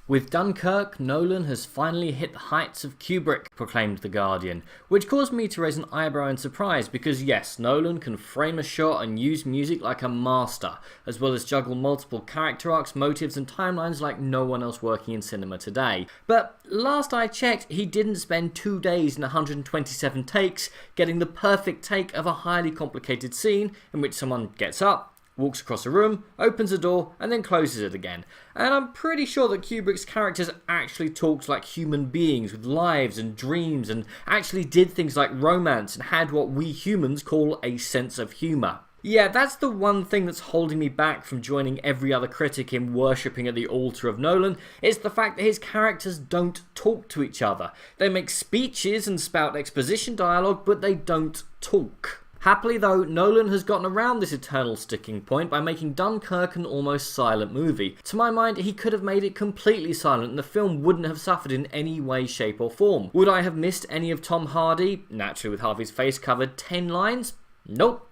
With Dunkirk, Nolan has finally hit the heights of Kubrick, proclaimed The Guardian, which caused me to raise an eyebrow in surprise because yes, Nolan can frame a shot and use music like a master, as well as juggle multiple character arcs, motives and timelines like no one else working in cinema today. But last I checked, he didn't spend 2 days and 127 takes getting the perfect take of a highly complicated scene in which someone gets up, walks across a room, opens a door, and then closes it again. And I'm pretty sure that Kubrick's characters actually talked like human beings with lives and dreams and actually did things like romance and had what we humans call a sense of humour. Yeah, that's the one thing that's holding me back from joining every other critic in worshipping at the altar of Nolan. It's the fact that his characters don't talk to each other. They make speeches and spout exposition dialogue, but they don't talk. Happily though, Nolan has gotten around this eternal sticking point by making Dunkirk an almost silent movie. To my mind, he could have made it completely silent and the film wouldn't have suffered in any way, shape or form. Would I have missed any of Tom Hardy, naturally with half his face covered, 10 lines? Nope.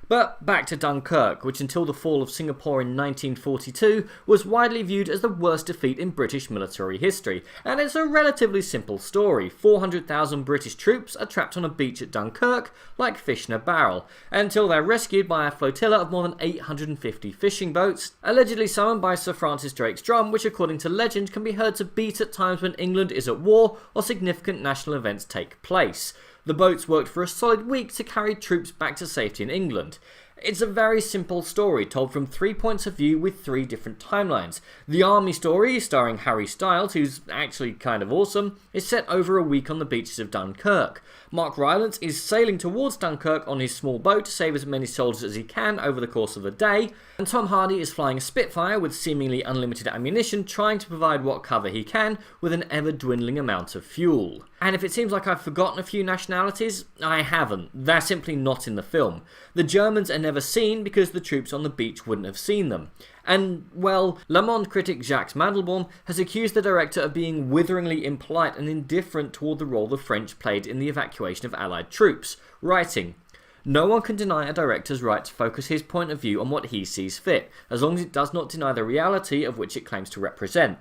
But back to Dunkirk, which until the fall of Singapore in 1942 was widely viewed as the worst defeat in British military history. And it's a relatively simple story. 400,000 British troops are trapped on a beach at Dunkirk like fish in a barrel, until they're rescued by a flotilla of more than 850 fishing boats, allegedly summoned by Sir Francis Drake's drum, which according to legend can be heard to beat at times when England is at war or significant national events take place. The boats worked for a solid week to carry troops back to safety in England. It's a very simple story told from 3 points of view with 3 different timelines. The army story, starring Harry Styles, who's actually kind of awesome, is set over a week on the beaches of Dunkirk. Mark Rylance is sailing towards Dunkirk on his small boat to save as many soldiers as he can over the course of a day, and Tom Hardy is flying a Spitfire with seemingly unlimited ammunition, trying to provide what cover he can with an ever-dwindling amount of fuel. And if it seems like I've forgotten a few nationalities, I haven't. They're simply not in the film. The Germans are never seen because the troops on the beach wouldn't have seen them. And, well, Le Monde critic Jacques Mandelbaum has accused the director of being witheringly impolite and indifferent toward the role the French played in the evacuation of Allied troops, writing, "No one can deny a director's right to focus his point of view on what he sees fit, as long as it does not deny the reality of which it claims to represent.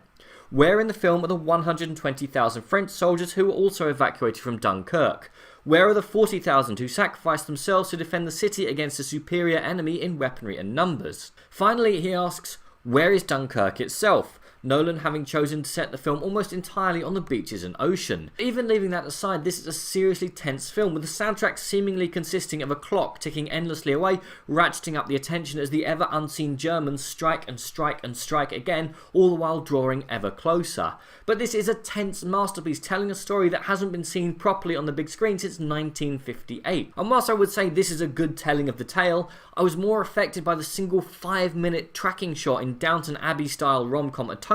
Where in the film are the 120,000 French soldiers who were also evacuated from Dunkirk? Where are the 40,000 who sacrificed themselves to defend the city against a superior enemy in weaponry and numbers?" Finally, he asks, where is Dunkirk itself? Nolan having chosen to set the film almost entirely on the beaches and ocean. Even leaving that aside, this is a seriously tense film, with the soundtrack seemingly consisting of a clock ticking endlessly away, ratcheting up the attention as the ever unseen Germans strike and strike and strike again, all the while drawing ever closer. But this is a tense masterpiece telling a story that hasn't been seen properly on the big screen since 1958. And whilst I would say this is a good telling of the tale, I was more affected by the single 5-minute tracking shot in Downton Abbey style rom-com Atonement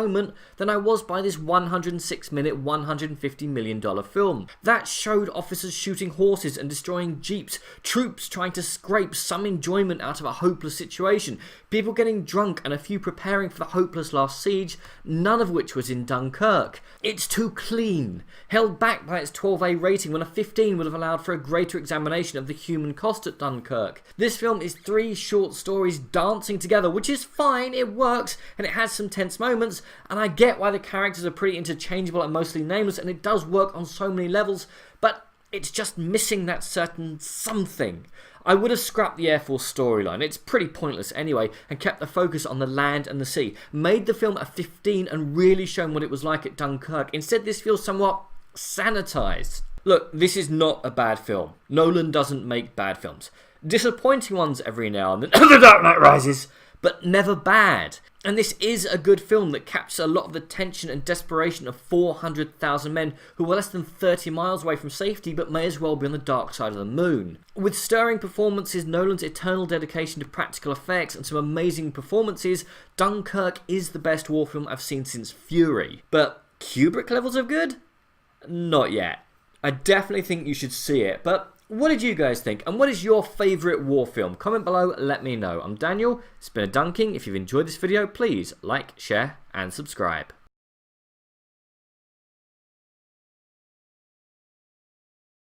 than I was by this 106-minute, $150 million film. That showed officers shooting horses and destroying jeeps, troops trying to scrape some enjoyment out of a hopeless situation, people getting drunk and a few preparing for the hopeless last siege, none of which was in Dunkirk. It's too clean, held back by its 12A rating when a 15 would have allowed for a greater examination of the human cost at Dunkirk. This film is 3 short stories dancing together, which is fine, it works, and it has some tense moments, and I get why the characters are pretty interchangeable and mostly nameless, and it does work on so many levels, but it's just missing that certain something. I would have scrapped the Air Force storyline, it's pretty pointless anyway, and kept the focus on the land and the sea. Made the film a 15 and really shown what it was like at Dunkirk. Instead, this feels somewhat sanitized. Look, this is not a bad film. Nolan doesn't make bad films. Disappointing ones every now and then, The Dark Knight Rises, but never bad. And this is a good film that captures a lot of the tension and desperation of 400,000 men who were less than 30 miles away from safety but may as well be on the dark side of the moon. With stirring performances, Nolan's eternal dedication to practical effects and some amazing performances, Dunkirk is the best war film I've seen since Fury. But Kubrick levels of good? Not yet. I definitely think you should see it, but what did you guys think? And what is your favourite war film? Comment below, let me know. I'm Daniel, it's been a dunking. If you've enjoyed this video, please like, share and subscribe.